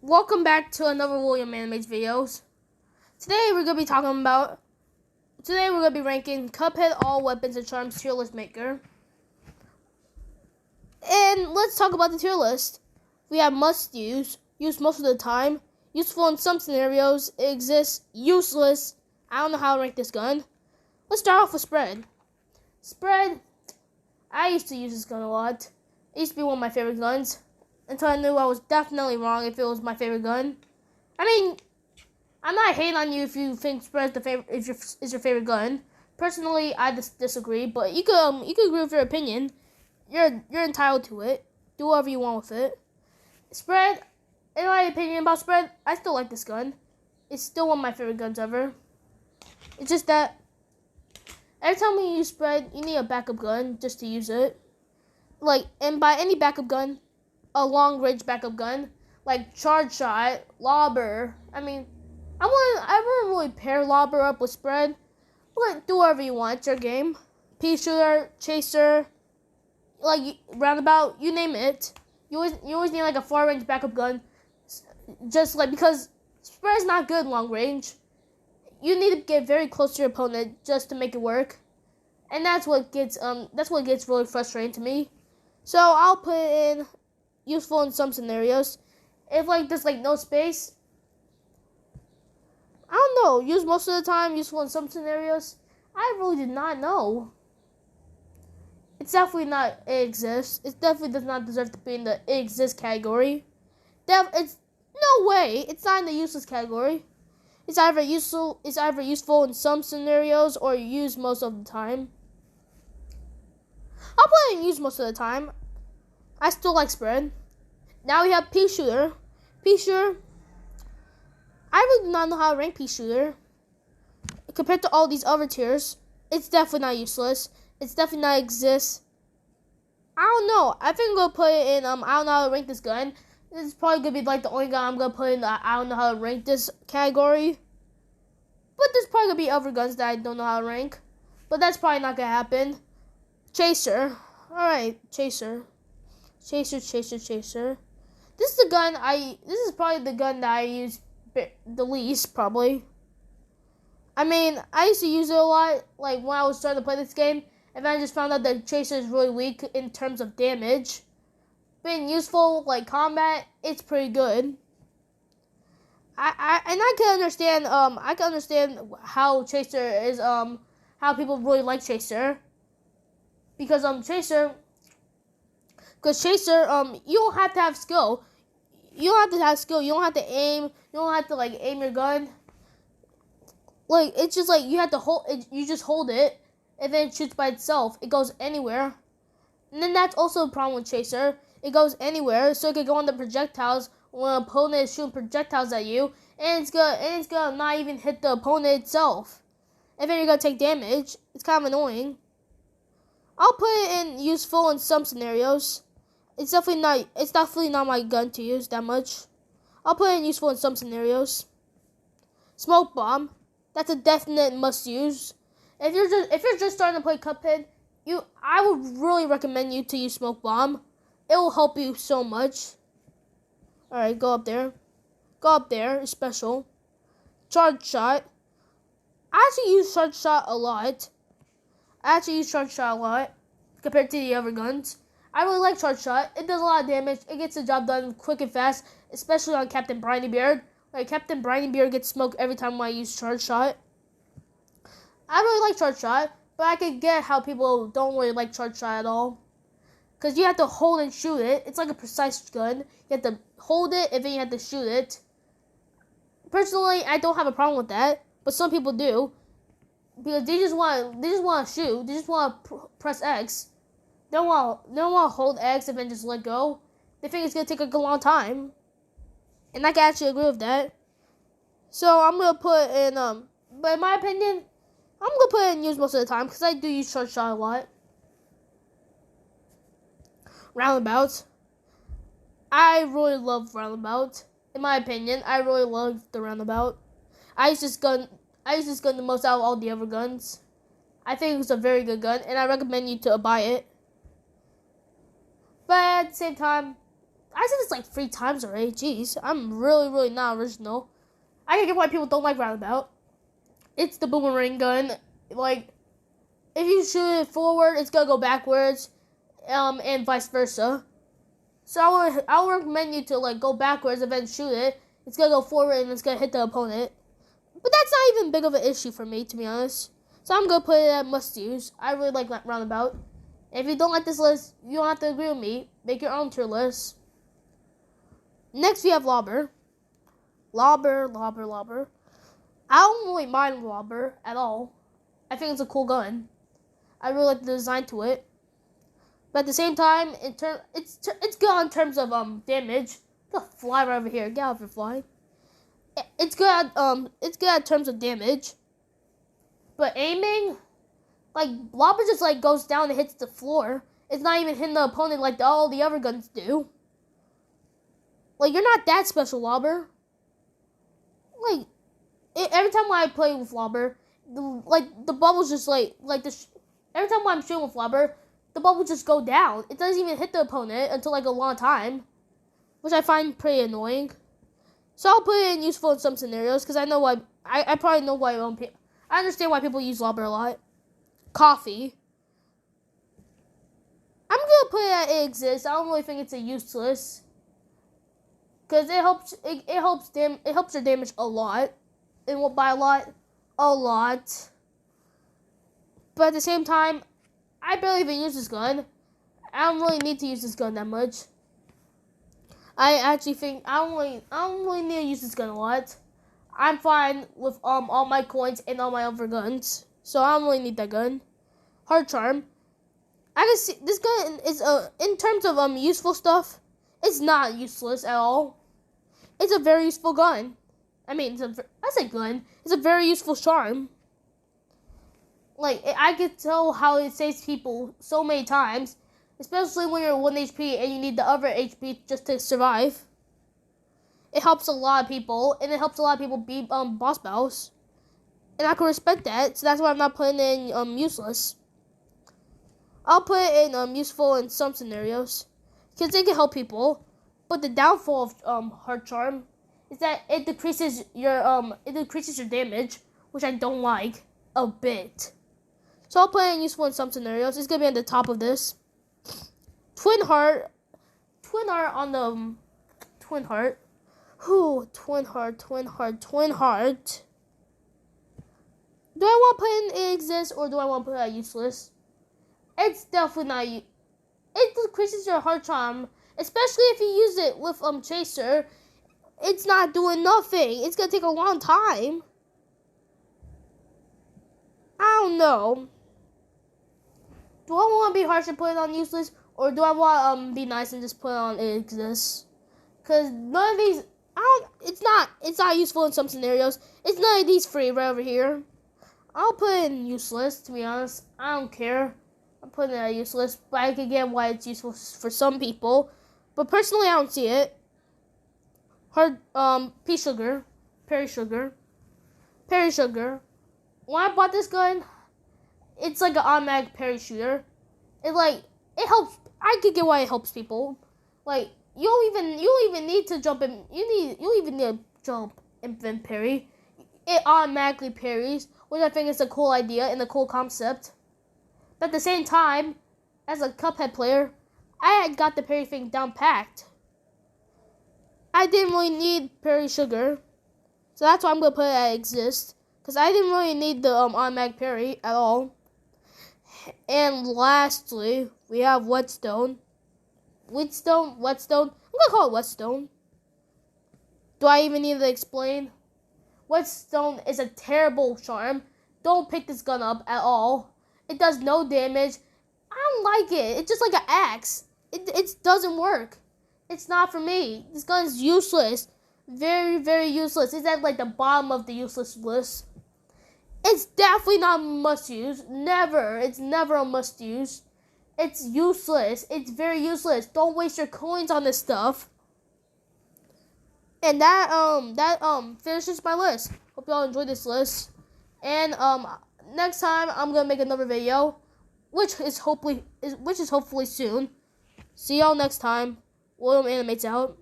Welcome back to another William Animates videos. Today we're gonna be ranking Cuphead All Weapons and Charms tier list maker. And let's talk about the tier list. We have must use most of the time, useful in some scenarios, exists, useless. I don't know how to rank this gun. Let's start off with spread. Spread, I used to use this gun a lot. It used to be one of my favorite guns. Until I knew I was definitely wrong if it was my favorite gun. I mean, I'm not hating on you if you think spread is your favorite gun. Personally, I disagree, but you could agree with your opinion. You're entitled to it. Do whatever you want with it. Spread, in my opinion about spread, I still like this gun. It's still one of my favorite guns ever. It's just that every time we use spread, you need a backup gun just to use it. And by any backup gun, a long-range backup gun, like charge shot, lobber. I mean, I wouldn't really pair lobber up with spread. But do whatever you want. It's your game. Pea shooter, chaser, roundabout, you name it. You always need like a far-range backup gun. Just because spread is not good long range. You need to get very close to your opponent just to make it work. And that's what gets really frustrating to me. So I'll put it in useful in some scenarios. If there's no space, I don't know. Use most of the time, useful in some scenarios. I really did not know. It's definitely not it exists. It definitely does not deserve to be in the it exists category. It's no way. It's not in the useless category. It's either useful in some scenarios or used most of the time. I'll put it in use most of the time. I still like spread. Now we have pea shooter. Pea shooter, I really do not know how to rank pea shooter. Compared to all these other tiers, it's definitely not useless. It's definitely not exists. I don't know. I think I'm going to put it in, I don't know how to rank this gun. This is probably going to be the only gun I'm going to put in the I don't know how to rank this category. But there's probably going to be other guns that I don't know how to rank. But that's probably not going to happen. Chaser. Alright, chaser. Chaser. This is probably the gun that I use the least, probably. I mean, I used to use it a lot, when I was starting to play this game, and then I just found out that Chaser is really weak in terms of damage. Being useful, combat, it's pretty good. I can understand how Chaser is, how people really like Chaser. Because, Chaser, you don't have to have skill. You don't have to aim. You don't have to aim your gun. It's just you have to hold it. You just hold it, and then it shoots by itself. It goes anywhere. And then that's also a problem with Chaser. It goes anywhere, so it can go on the projectiles when an opponent is shooting projectiles at you, and it's gonna not even hit the opponent itself. And then you're gonna take damage. It's kind of annoying. I'll put it in useful in some scenarios. It's definitely not my gun to use that much. I'll put it in useful in some scenarios. Smoke bomb. That's a definite must use. If you're just starting to play Cuphead, I would really recommend you to use smoke bomb. It will help you so much. Alright, go up there. It's special. Charge shot. I actually use charge shot a lot. Compared to the other guns. I really like charge shot. It does a lot of damage. It gets the job done quick and fast, especially on Captain Briny Beard. Captain Briny Beard gets smoked every time I use charge shot. I really like charge shot, but I can get how people don't really like charge shot at all. Because you have to hold and shoot it. It's like a precise gun. You have to hold it and then you have to shoot it. Personally, I don't have a problem with that, but some people do. Because they just want to shoot. They just want to press X. They don't want to hold X and then just let go. They think it's going to take a long time. And I can actually agree with that. So I'm going to put in, but in my opinion, I'm going to put it in use most of the time because I do use charge shot a lot. Roundabout. I really love roundabout. In my opinion, I really love the roundabout. I use this gun the most out of all the other guns. I think it's a very good gun, and I recommend you to buy it. But at the same time, I said this like 3 times already. Jeez, I'm really not original. I can get why people don't like roundabout. It's the boomerang gun. Like, if you shoot it forward, it's gonna go backwards, and vice versa. So I would recommend you to like go backwards and then shoot it. It's gonna go forward and it's gonna hit the opponent. But that's not even big of an issue for me, to be honest. So I'm gonna put it at must use. I really like that roundabout. If you don't like this list, you don't have to agree with me. Make your own tier list. Next, we have Lobber. Lobber. I don't really mind Lobber at all. I think it's a cool gun. I really like the design to it. But at the same time, it's good in terms of damage. The fly right over here. Get out of your fly. It's good at terms of damage. But aiming, like Lobber just like goes down and hits the floor. It's not even hitting the opponent like all the other guns do. Like, you're not that special, Lobber. Like, every time I play with Lobber, the bubbles just every time I'm shooting with Lobber, the bubbles just go down. It doesn't even hit the opponent until like a long time, which I find pretty annoying. So I'll put it in useful in some scenarios because I know why. I probably know why. I understand why people use Lobber a lot. Coffee. I'm gonna put it at it exists. I don't really think it's a useless. Because it helps your damage a lot. And by a lot. But at the same time, I barely even use this gun. I don't really need to use this gun that much. I actually think I don't really need to use this gun a lot. I'm fine with all my coins and all my other guns. So I don't really need that gun. Hard Charm. I can see this gun is in terms of useful stuff, it's not useless at all. It's a very useful gun. I mean, I say gun. It's a very useful charm. Like, I could tell how it saves people so many times, especially when you're 1 HP and you need the other HP just to survive. It helps a lot of people, and it helps a lot of people beat boss battles. And I can respect that, so that's why I'm not putting it in useless. I'll put it in useful in some scenarios, because it can help people. But the downfall of Hard Charm is that it decreases your damage, which I don't like a bit. So I'll put it in useful in some scenarios. It's gonna be at the top of this. Twin Heart on the Twin Heart. Who? Twin Heart. Do I want to put in it exists or do I want to put it at useless? It's definitely not. It decreases your Hard Charm. Especially if you use it with Chaser, it's not doing nothing. It's gonna take a long time. I don't know. Do I want to be harsh and put it on useless, or do I want to be nice and just put it on it exists? Cause none of these, It's not useful in some scenarios. It's none of these three right over here. I'll put it in useless. To be honest, I don't care. I'm putting it at useless, but I can get why it's useful for some people. But personally, I don't see it. Pea sugar. Perry sugar. When I bought this gun, it's like an automatic parry shooter. It helps. I could get why it helps people. Like, you don't even need to jump in. You don't even need to jump and then parry. It automatically parries, which I think is a cool idea and a cool concept. But at the same time, as a Cuphead player, I had got the parry thing down packed. I didn't really need parry sugar, so that's why I'm gonna put it at exist, because I didn't really need the automatic parry at all. And lastly, we have Whetstone. Whetstone. I'm gonna call it Whetstone. Do I even need to explain? Whetstone is a terrible charm. Don't pick this gun up at all. It does no damage. I don't like it. It's just like an axe. It doesn't work. It's not for me. This gun is useless. Very, very useless. It's at like the bottom of the useless list. It's definitely not a must use. Never. It's never a must use. It's useless. It's very useless. Don't waste your coins on this stuff. And that finishes my list. Hope y'all enjoyed this list. And next time I'm gonna make another video, which is hopefully soon. See y'all next time. William animates out.